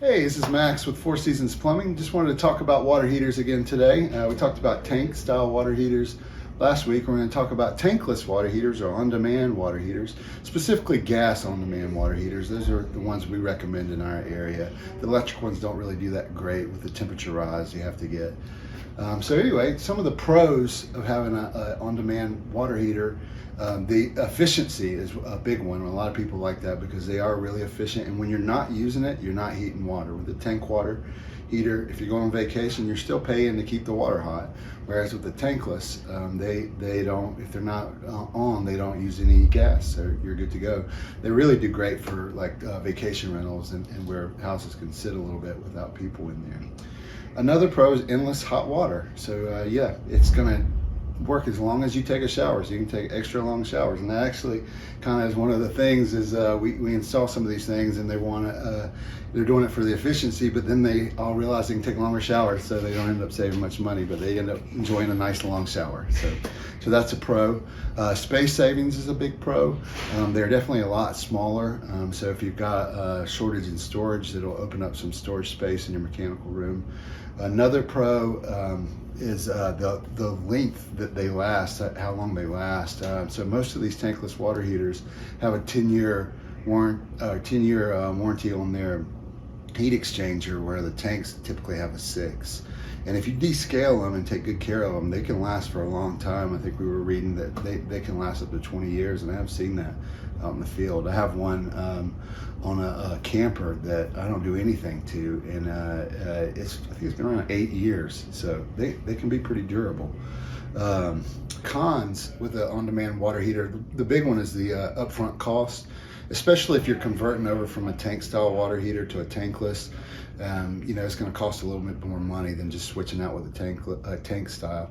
Hey, this is Max with Four Seasons Plumbing. Just wanted to talk about water heaters again today. We talked about tank style water heaters last week. We're going to talk about tankless water heaters or on-demand water heaters, specifically gas on-demand water heaters. Those are the ones we recommend in our area. The electric ones don't really do that great with the temperature rise you have to get. So anyway, some of the pros of having an on-demand water heater, the efficiency is a big one. A lot of people like that because they are really efficient, and when you're not using it, you're not heating water. With the tank water heater, if you go on vacation, you're still paying to keep the water hot. Whereas with the tankless, they don't, if they're not on, they don't use any gas, so you're good to go. They really do great for like vacation rentals and where houses can sit a little bit without people in there. Another pro is endless hot water. So yeah, it's gonna work as long as you take a shower, so you can take extra long showers. And that actually kind of is one of the things is we install some of these things and they want to they're doing it for the efficiency, but then they all realize they can take longer showers, so they don't end up saving much money, but they end up enjoying a nice long shower. So that's a pro. Space savings is a big pro. They're definitely a lot smaller, so if you've got a shortage in storage, it'll open up some storage space in your mechanical room. Another pro is the length that they last, how long they last. So most of these tankless water heaters have a 10-year warranty on their heat exchanger, where the tanks typically have a 6. And if you descale them and take good care of them, they can last for a long time. I think we were reading that they can last up to 20 years, and I have seen that out in the field. I have one on a camper that I don't do anything to, and I think it's been around 8 years, so they can be pretty durable. Cons with the on-demand water heater, the big one is the upfront cost, especially if you're converting over from a tank style water heater to a tankless. It's going to cost a little bit more money than just switching out with a tank style.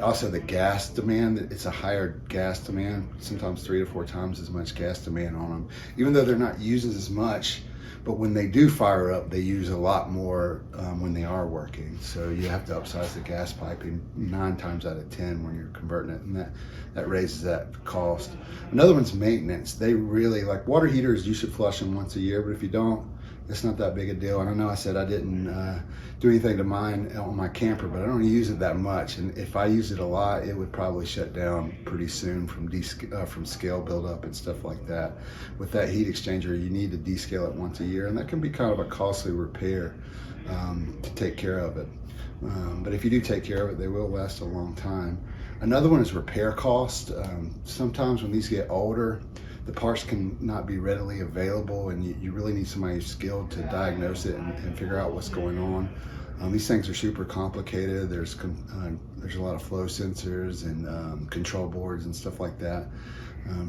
Also the gas demand, it's a higher gas demand, sometimes 3 to 4 times as much gas demand on them, even though they're not using as much. But when they do fire up, they use a lot more when they are working. So you have to upsize the gas piping 9 times out of 10 when you're converting it, and that raises that cost. Another one's maintenance. They really, like water heaters, you should flush them once a year, but if you don't, it's not that big a deal. And I know I said I didn't do anything to mine on my camper, but I don't use it that much. And if I use it a lot, it would probably shut down pretty soon from scale buildup and stuff like that. With that heat exchanger, you need to descale it once a year, and that can be kind of a costly repair to take care of it. But if you do take care of it, they will last a long time. Another one is repair cost. Sometimes when these get older, the parts can not be readily available, and you really need somebody who's skilled to diagnose it and figure out what's going on. These things are super complicated. There's a lot of flow sensors and control boards and stuff like that.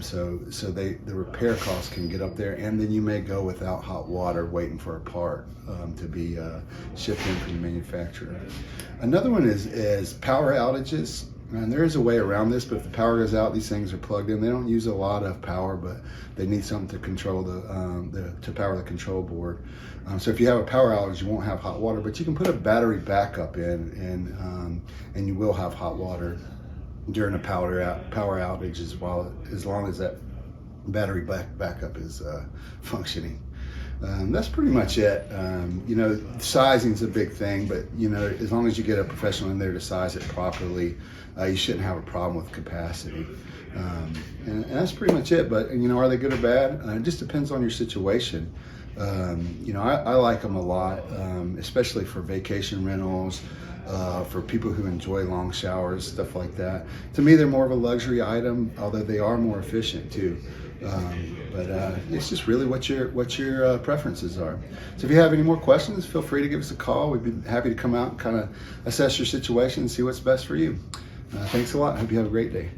So the repair costs can get up there, and then you may go without hot water waiting for a part to be shipped in from the manufacturer. Another one is power outages. And there is a way around this, but if the power goes out, these things are plugged in. They don't use a lot of power, but they need something to control to power the control board. So if you have a power outage, you won't have hot water, but you can put a battery backup in, and you will have hot water during a power outage as long as that battery backup is functioning. That's pretty much it. Sizing's a big thing, but as long as you get a professional in there to size it properly, you shouldn't have a problem with capacity. And that's pretty much it. But are they good or bad? It just depends on your situation. I like them a lot, especially for vacation rentals, for people who enjoy long showers, stuff like that. To me, they're more of a luxury item, although they are more efficient too. But it's just really what your preferences are. So if you have any more questions, feel free to give us a call. We'd be happy to come out and kind of assess your situation and see what's best for you. Thanks a lot. I hope you have a great day.